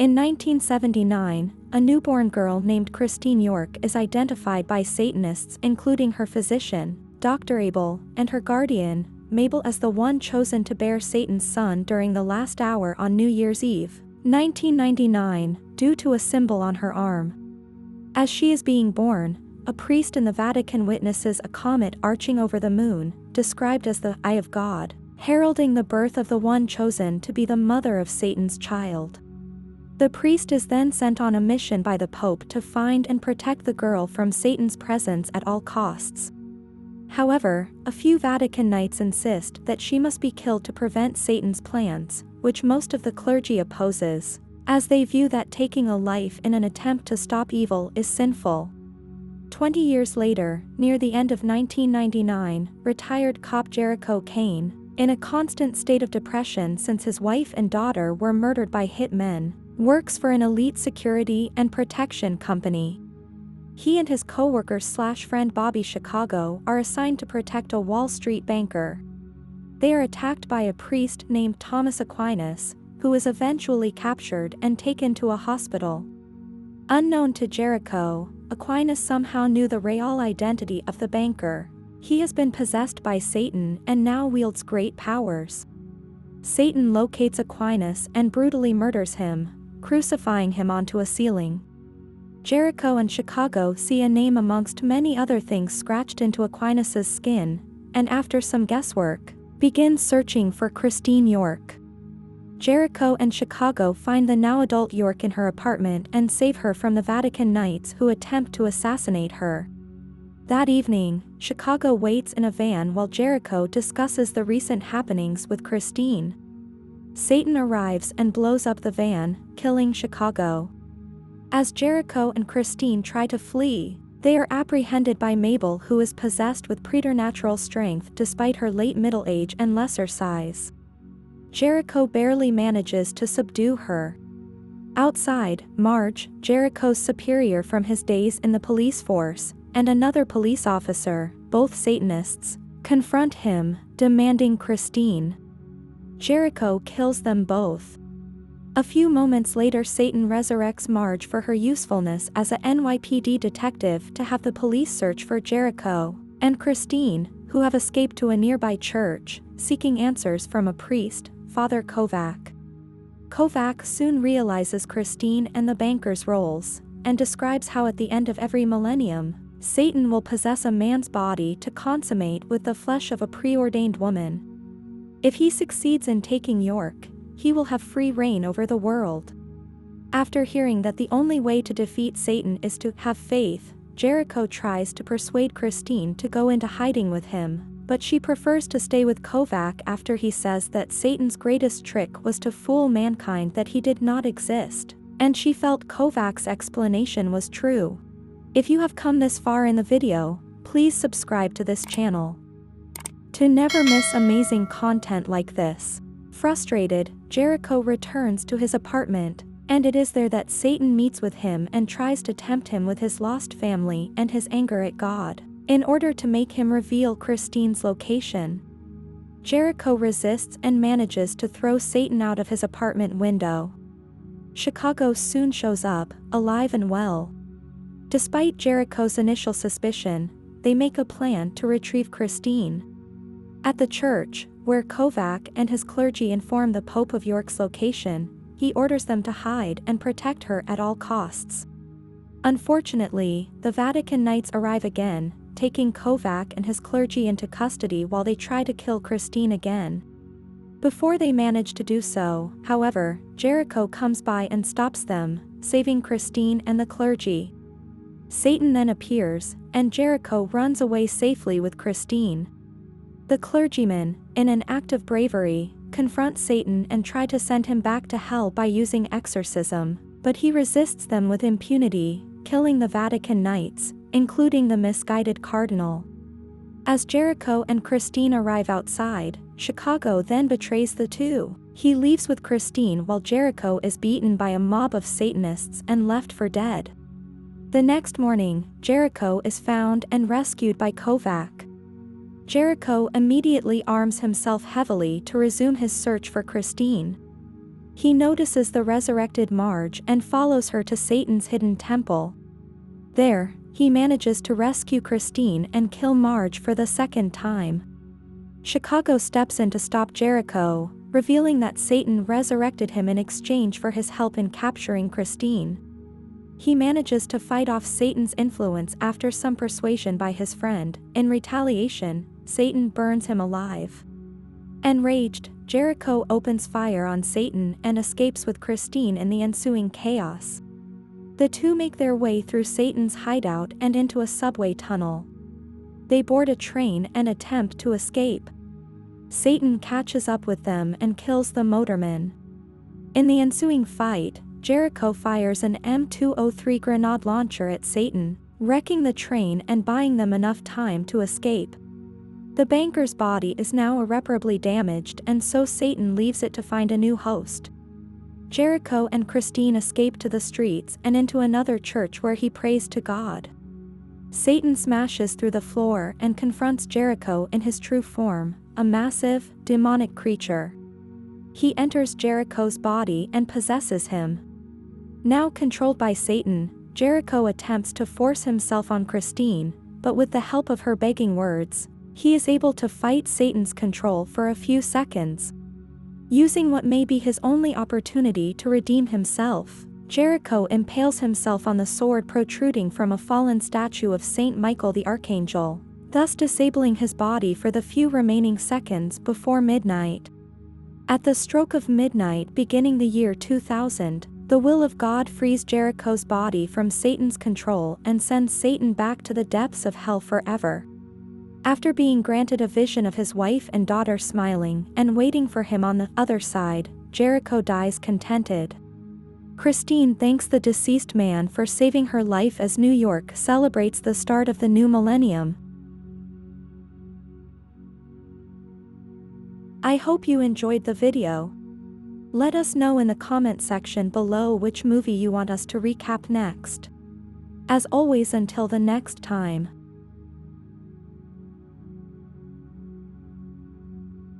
In 1979, a newborn girl named Christine York is identified by Satanists, including her physician, Dr. Abel, and her guardian, Mabel, as the one chosen to bear Satan's son during the last hour on New Year's Eve, 1999, due to a symbol on her arm. As she is being born, a priest in the Vatican witnesses a comet arching over the moon, described as the Eye of God, heralding the birth of the one chosen to be the mother of Satan's child. The priest is then sent on a mission by the Pope to find and protect the girl from Satan's presence at all costs. However, a few Vatican knights insist that she must be killed to prevent Satan's plans, which most of the clergy opposes, as they view that taking a life in an attempt to stop evil is sinful. 20 years later, near the end of 1999, retired cop Jericho Kane, in a constant state of depression since his wife and daughter were murdered by hitmen, works for an elite security and protection company. He and his co-worker/friend Bobby Chicago are assigned to protect a Wall Street banker. They are attacked by a priest named Thomas Aquinas, who is eventually captured and taken to a hospital. Unknown to Jericho, Aquinas somehow knew the real identity of the banker. He has been possessed by Satan and now wields great powers. Satan locates Aquinas and brutally murders him, crucifying him onto a ceiling. Jericho and Chicago see a name amongst many other things scratched into Aquinas's skin, and after some guesswork, begin searching for Christine York. Jericho and Chicago find the now adult York in her apartment and save her from the Vatican knights who attempt to assassinate her. That evening, Chicago waits in a van while Jericho discusses the recent happenings with Christine. Satan arrives and blows up the van, killing Chicago. As Jericho and Christine try to flee, they are apprehended by Mabel, who is possessed with preternatural strength despite her late middle age and lesser size. Jericho barely manages to subdue her. Outside, Marge, Jericho's superior from his days in the police force, and another police officer, both Satanists, confront him, demanding Christine. Jericho kills them both. A few moments later, Satan resurrects Marge for her usefulness as a NYPD detective to have the police search for Jericho and Christine, who have escaped to a nearby church, seeking answers from a priest, Father Kovac. Kovac soon realizes Christine and the banker's roles, and describes how at the end of every millennium, Satan will possess a man's body to consummate with the flesh of a preordained woman. If he succeeds in taking York, he will have free reign over the world. After hearing that the only way to defeat Satan is to have faith, Jericho tries to persuade Christine to go into hiding with him, but she prefers to stay with Kovac after he says that Satan's greatest trick was to fool mankind that he did not exist, and she felt Kovac's explanation was true. If you have come this far in the video, please subscribe to this channel to never miss amazing content like this. Frustrated, Jericho returns to his apartment, and it is there that Satan meets with him and tries to tempt him with his lost family and his anger at God, in order to make him reveal Christine's location. Jericho resists and manages to throw Satan out of his apartment window. Chicago soon shows up, alive and well. Despite Jericho's initial suspicion, they make a plan to retrieve Christine. At the church, where Kovac and his clergy inform the Pope of York's location, he orders them to hide and protect her at all costs. Unfortunately, the Vatican knights arrive again, taking Kovac and his clergy into custody while they try to kill Christine again. Before they manage to do so, however, Jericho comes by and stops them, saving Christine and the clergy. Satan then appears, and Jericho runs away safely with Christine. The clergymen, in an act of bravery, confront Satan and try to send him back to hell by using exorcism, but he resists them with impunity, killing the Vatican knights, including the misguided cardinal. As Jericho and Christine arrive outside, Chicago then betrays the two. He leaves with Christine while Jericho is beaten by a mob of Satanists and left for dead. The next morning, Jericho is found and rescued by Kovac. Jericho immediately arms himself heavily to resume his search for Christine. He notices the resurrected Marge and follows her to Satan's hidden temple. There, he manages to rescue Christine and kill Marge for the second time. Chicago steps in to stop Jericho, revealing that Satan resurrected him in exchange for his help in capturing Christine. He manages to fight off Satan's influence after some persuasion by his friend. In retaliation, Satan burns him alive. Enraged, Jericho opens fire on Satan and escapes with Christine in the ensuing chaos. The two make their way through Satan's hideout and into a subway tunnel. They board a train and attempt to escape. Satan catches up with them and kills the motorman. In the ensuing fight, Jericho fires an M203 grenade launcher at Satan, wrecking the train and buying them enough time to escape. The banker's body is now irreparably damaged, and so Satan leaves it to find a new host. Jericho and Christine escape to the streets and into another church where he prays to God. Satan smashes through the floor and confronts Jericho in his true form, a massive, demonic creature. He enters Jericho's body and possesses him. Now controlled by Satan, Jericho attempts to force himself on Christine, but with the help of her begging words, he is able to fight Satan's control for a few seconds. Using what may be his only opportunity to redeem himself, Jericho impales himself on the sword protruding from a fallen statue of Saint Michael the Archangel, thus disabling his body for the few remaining seconds before midnight. At the stroke of midnight beginning the year 2000, the will of God frees Jericho's body from Satan's control and sends Satan back to the depths of hell forever. After being granted a vision of his wife and daughter smiling and waiting for him on the other side, Jericho dies contented. Christine thanks the deceased man for saving her life as New York celebrates the start of the new millennium. I hope you enjoyed the video. Let us know in the comment section below which movie you want us to recap next. As always, until the next time.